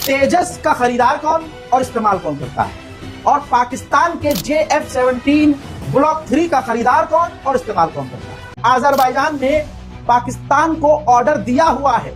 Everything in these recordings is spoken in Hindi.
तेजस का खरीदार कौन और इस्तेमाल कौन करता है, और पाकिस्तान के JF-17 ब्लॉक 3 का खरीदार कौन और इस्तेमाल कौन करता है। अजरबैजान ने पाकिस्तान को ऑर्डर दिया हुआ है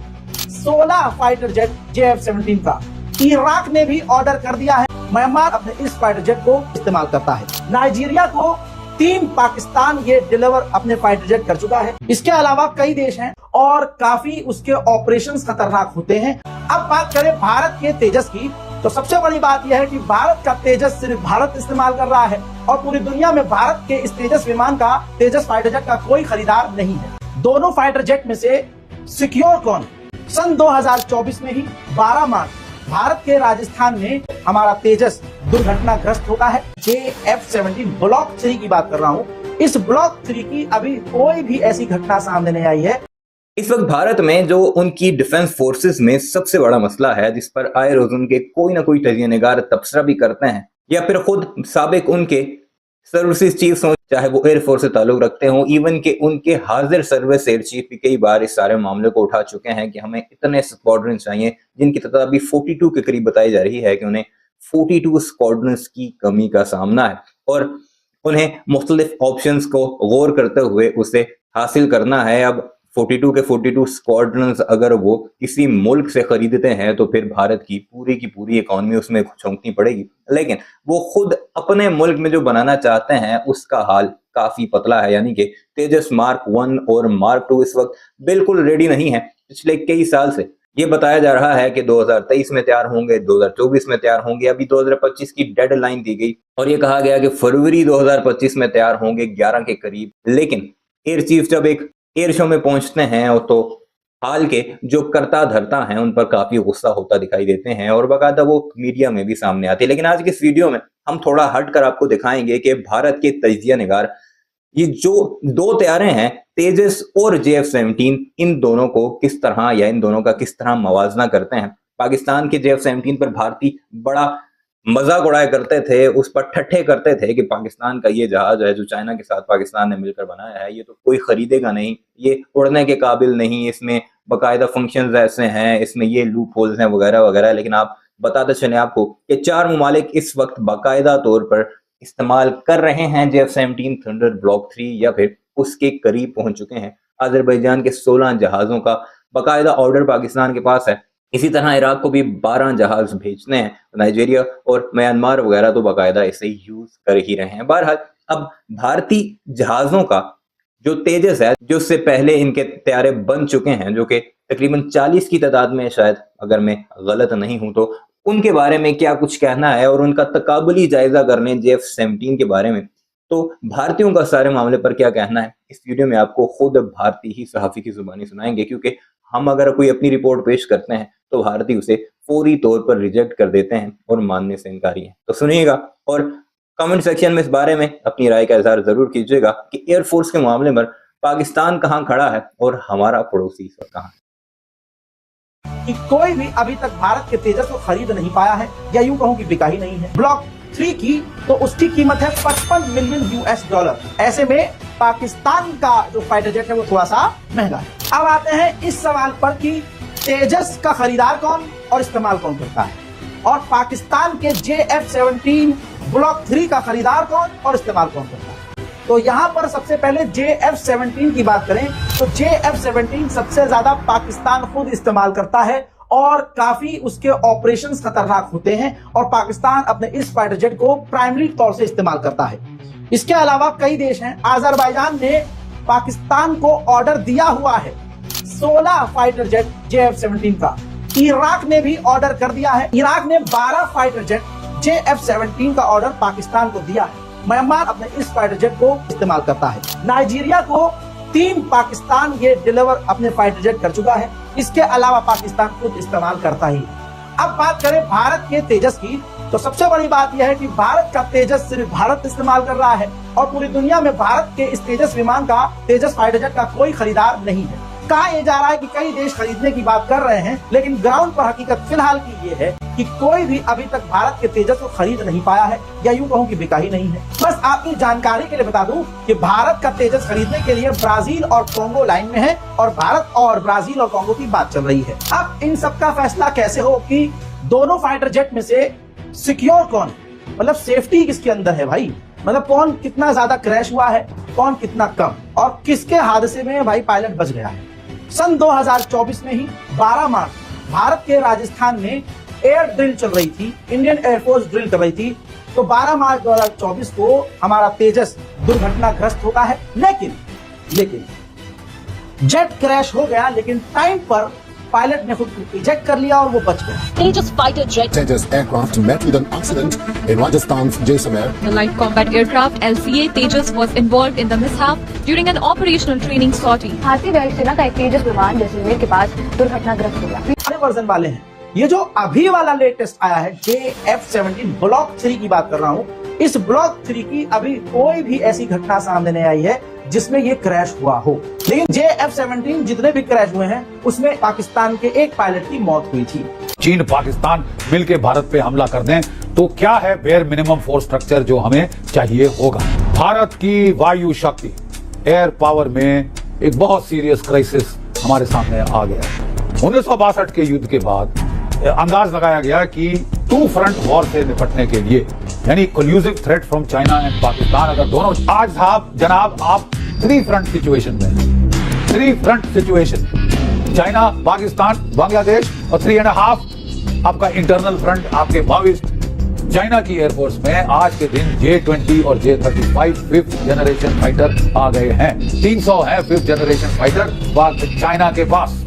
16 फाइटर जेट JF-17 का। इराक ने भी ऑर्डर कर दिया है। म्यांमार अपने इस फाइटर जेट को इस्तेमाल करता है। नाइजीरिया को 3 पाकिस्तान ये डिलीवर अपने फाइटर जेट कर चुका है। इसके अलावा कई देश हैं और काफी उसके ऑपरेशंस खतरनाक होते हैं। अब बात करें भारत के तेजस की, तो सबसे बड़ी बात यह है कि भारत का तेजस सिर्फ भारत इस्तेमाल कर रहा है और पूरी दुनिया में भारत के इस तेजस विमान का, तेजस फाइटर जेट का कोई खरीदार नहीं है। दोनों फाइटर जेट में से सिक्योर कौन? सन 2024 में ही 12 मार्च भारत के राजस्थान में हमारा तेजस दुर्घटनाग्रस्त होता है। JF-17 ब्लॉक 3 की बात कर रहा हूँ। इस ब्लॉक 3 की अभी कोई भी ऐसी घटना सामने नहीं आई है। इस वक्त भारत में जो उनकी डिफेंस फोर्सेस में सबसे बड़ा मसला है, जिस पर आए रोज उनके कोई ना कोई तजिया निगार तबसरा भी करते हैं या फिर खुद साबिक उनके सर्विसेज चीफ्स हों, चाहे वो एयरफोर्स से ताल्लुक रखते हों, इवन के उनके हाजिर सर्विस एयर चीफ भी कई बार इस सारे मामले को उठा चुके हैं कि हमें इतने स्क्वाड्रन चाहिए, जिनकी तादाद अभी 42 के करीब बताई जा रही है कि उन्हें 42 स्क्वाड्रन्स की कमी का सामना है और उन्हें मुख्तलिफ ऑप्शंस को गौर करते हुए उसे हासिल करना है। अब 42 के 42 स्क्वाड्रन्स अगर वो किसी मुल्क से खरीदते हैं तो फिर भारत की पूरी इकोनॉमी उसमें झोंकनी पड़ेगी, लेकिन वो खुद अपने मुल्क में जो बनाना चाहते हैं उसका हाल काफी पतला है। यानी कि तेजस मार्क 1 और मार्क 2 इस वक्त बिल्कुल रेडी नहीं है। पिछले कई साल से ये बताया जा रहा है कि 2023 में तैयार होंगे, 2024 में तैयार होंगे। अभी 2025 की डेडलाइन दी गई और ये कहा गया कि फरवरी 2025 में तैयार होंगे 11 के करीब। लेकिन एयर चीफ जब एक एयर शो में पहुंचते हैं तो हाल के जो करता धरता हैं उन पर काफी गुस्सा होता दिखाई देते हैं और बाकायदा वो मीडिया में भी सामने आते हैं। लेकिन आज के इस वीडियो में हम थोड़ा हटकर आपको दिखाएंगे कि भारत के तजिया निगार ये जो 2 तैयारे हैं तेजस और JF-17, इन दोनों को किस तरह या इन दोनों का किस तरह मवाजना करते हैं। पाकिस्तान के JF-17 पर भारतीय बड़ा मजाक उड़ाया करते थे, उस पर ठट्ठे करते थे कि पाकिस्तान का ये जहाज है जो चाइना के साथ पाकिस्तान ने मिलकर बनाया है, ये तो कोई खरीदेगा नहीं, ये उड़ने के काबिल नहीं, इसमें बाकायदा फंक्शंस ऐसे हैं, इसमें ये लूप होल्स हैं वगैरह वगैरह। लेकिन आप बताते चले आपको कि 4 ममालिक इस वक्त बाकायदा तौर पर इस्तेमाल कर रहे हैं JF-17 थंडर ब्लॉक 3 या फिर उसके करीब पहुंच चुके हैं। अजरबैजान के 16 जहाजों का बाकायदा ऑर्डर पाकिस्तान के पास है। इसी तरह इराक को भी 12 जहाज भेजने हैं। नाइजीरिया और म्यांमार वगैरह तो बाकायदा इसे यूज कर ही रहे हैं। बहरहाल अब भारतीय जहाजों का जो तेजस है, जो उससे पहले इनके तैयारे बन चुके हैं, जो कि तकरीबन 40 की तादाद में, शायद अगर मैं गलत नहीं हूं तो उनके बारे में क्या कुछ कहना है और उनका तकाबुली जायजा करने JF-17 के बारे में, तो भारतीयों का सारे मामले पर क्या कहना है, इस वीडियो में आपको खुद भारतीय ही सहाफी की जुबानी सुनाएंगे। क्योंकि हम अगर कोई अपनी रिपोर्ट पेश करते हैं तो भारतीय उसे फौरी तौर पर रिजेक्ट कर देते हैं और मानने से इनकारी हैं। तो सुनिएगा और कमेंट सेक्शन में इस बारे में अपनी राय का इजहार जरूर कीजिएगा कि एयरफोर्स के मामले में पाकिस्तान कहां खड़ा है और हमारा पड़ोसी इस वक्त कहां है। कि कोई भी अभी तक भारत के तेजस को खरीद नहीं पाया है, या यूं कहूं कि बिका ही नहीं है। ब्लॉक 3 की तो उसकी कीमत है $55 मिलियन। ऐसे में पाकिस्तान का जो फाइटर जेट है वो थोड़ा सा महंगा है। अब आते हैं इस सवाल पर कि तेजस का खरीदार कौन और इस्तेमाल कौन करता है, और पाकिस्तान के JF-17 ब्लॉक 3 का खरीदार कौन और इस्तेमाल कौन करता है। तो यहाँ पर सबसे पहले JF-17 की बात करें तो JF-17 सबसे ज्यादा पाकिस्तान खुद इस्तेमाल करता है और काफी उसके ऑपरेशंस खतरनाक होते हैं और पाकिस्तान अपने इस फाइटर जेट को प्राइमरी तौर से इस्तेमाल करता है। इसके अलावा कई देश हैं। अजरबैजान ने पाकिस्तान को ऑर्डर दिया हुआ है 16 फाइटर जेट JF-17 का। इराक ने भी ऑर्डर कर दिया है। इराक ने 12 फाइटर जेट JF-17 का ऑर्डर पाकिस्तान को दिया है। म्यांमार अपने इस फाइटर जेट को इस्तेमाल करता है। नाइजीरिया को 3 पाकिस्तान ये डिलीवर अपने फाइटर जेट कर चुका है। इसके अलावा पाकिस्तान खुद इस्तेमाल करता ही। अब बात करें भारत के तेजस की, तो सबसे बड़ी बात यह है कि भारत का तेजस सिर्फ भारत इस्तेमाल कर रहा है और पूरी दुनिया में भारत के इस तेजस विमान का, तेजस फाइटर जेट का कोई खरीदार नहीं है। कहा यह जा रहा है कि कई देश खरीदने की बात कर रहे हैं, लेकिन ग्राउंड पर हकीकत फिलहाल की ये है कि कोई भी अभी तक भारत के तेजस को खरीद नहीं पाया है, या यूं कहूं कि बिका ही नहीं है। बस आपकी जानकारी के लिए बता दूं कि भारत का तेजस खरीदने के लिए ब्राजील और कांगो लाइन में है और भारत और ब्राजील और कांगो की बात चल रही है। अब इन सब का फैसला कैसे हो कि दोनों फाइटर जेट में से सिक्योर कौन, मतलब सेफ्टी किसके अंदर है भाई, मतलब कौन कितना ज्यादा क्रैश हुआ है, कौन कितना कम, और किसके हादसे में भाई पायलट बच गया है। सन 2024 में ही 12 मार्च भारत के राजस्थान में एयर ड्रिल चल रही थी, इंडियन एयरफोर्स ड्रिल कर रही थी। तो 12 मार्च 2024 को हमारा तेजस दुर्घटनाग्रस्त होता है, लेकिन जेट क्रैश हो गया, लेकिन टाइम पर पायलट ने खुद इजेक्ट कर लिया और वो बच गया। Tejas fighter jet, Tejas aircraft met with an accident in Rajasthan's Jaisalmer. the light combat aircraft LCA Tejas was involved in the mishap during an operational training sortie. भारतीय वायुसेना का एक तेजस विमान जैसलमेर के पास दुर्घटनाग्रस्त हो गया। सारे वर्जन वाले हैं। ये जो अभी वाला लेटेस्ट आया है JF-17 ब्लॉक 3 की बात कर रहा हूँ, इस ब्लॉक 3 की अभी कोई भी ऐसी घटना सामने नहीं आई है जिसमें ये क्रैश हुआ हो। लेकिन JF-17 जितने भी क्रैश हुए हैं उसमें पाकिस्तान के एक पायलट की मौत हुई थी। चीन पाकिस्तान मिलकर भारत पे हमला कर दें तो क्या है बेयर मिनिमम फोर्स स्ट्रक्चर जो हमें चाहिए होगा। भारत की वायु शक्ति एयर पावर में एक बहुत सीरियस क्राइसिस हमारे सामने आ गया। 1962 के युद्ध के बाद अंदाज लगाया गया कि टू फ्रंट वॉर से निपटने के लिए, यानी collusive threat from China and Pakistan, अगर दोनों आज साहब जनाब आप 3 फ्रंट सिचुएशन में, 3 front situation, China, Pakistan, Bangladesh और 3.5 आपका इंटरनल फ्रंट आपके माओइस्ट। चाइना की एयरफोर्स में आज के दिन J-20 और J-35 5th जनरेशन फाइटर आ गए हैं। 300 है 5th जनरेशन फाइटर चाइना के पास,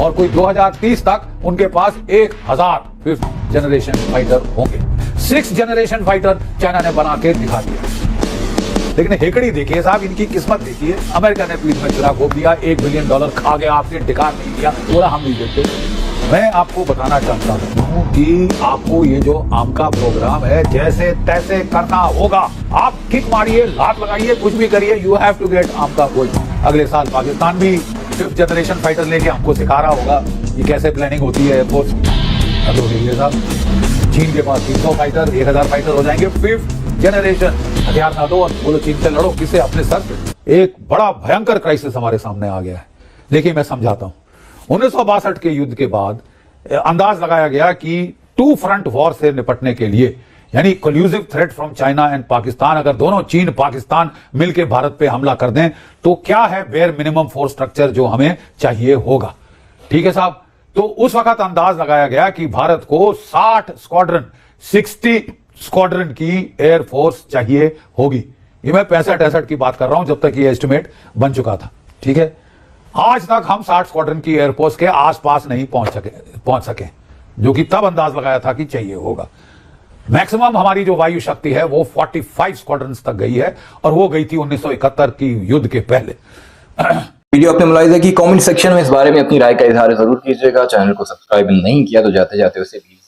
और कोई 2030 तक उनके पास 1000 5th जनरेशन फाइटर होंगे। 6th जनरेशन फाइटर चाइना ने बना के दिखा दिया। लेकिन हेकड़ी देखिए साहब, इनकी किस्मत देखिए। अमेरिका ने पीठ में चुरा घोप दिया, $1 बिलियन खा गया, आपने टिकार नहीं दिया, बोला हम नहीं देते। मैं आपको बताना चाहता हूँ कि आपको ये जो आम का प्रोग्राम है जैसे तैसे करना होगा। आप किक मारिए, लात लगाइए, कुछ भी करिए, यू हैव टू गेट आम का गोल्ड। अगले साल पाकिस्तान भी 5th जनरेशन फाइटर लेके हमको सिखा रहा होगा कि कैसे प्लानिंग होती है एयरफोर्स। साहब चीन के पास 300 फाइटर, 1000 फाइटर हो जाएंगे। 5th जनरेशन हथियार ना दो और बोलो चीन से लड़ो, किसे अपने सर पे। एक बड़ा भयंकर क्राइसिस हमारे सामने आ गया है। देखिए मैं समझाता हूँ। 1962 के युद्ध के बाद अंदाज लगाया गया कि टू फ्रंट वॉर से निपटने के लिए, यानी collusive threat from China and Pakistan, अगर दोनों चीन पाकिस्तान मिलकर भारत पे हमला कर दें तो क्या है बेयर मिनिमम फोर्स स्ट्रक्चर जो हमें चाहिए होगा। ठीक है साहब। तो उस वक्त अंदाज लगाया गया कि भारत को 60 स्क्वाड्रन की एयरफोर्स चाहिए होगी। ये मैं 65-68 की बात कर रहा हूं, जब तक ये एस्टिमेट बन चुका था। ठीक है। आज तक हम 60 स्क्वाड्रन की एयरफोर्स के आसपास नहीं पहुंच सके, जो कि तब अंदाज लगाया था कि चाहिए होगा। मैक्सिमम हमारी जो वायु शक्ति है वो 45 स्क्वाड्रन्स तक गई है, और वो गई थी 1971 की युद्ध के पहले। वीडियो अपने मुलाहिजे की कमेंट सेक्शन में इस बारे में अपनी राय का इजहार जरूर कीजिएगा। चैनल को सब्सक्राइब नहीं किया तो जाते जाते उसे प्लीज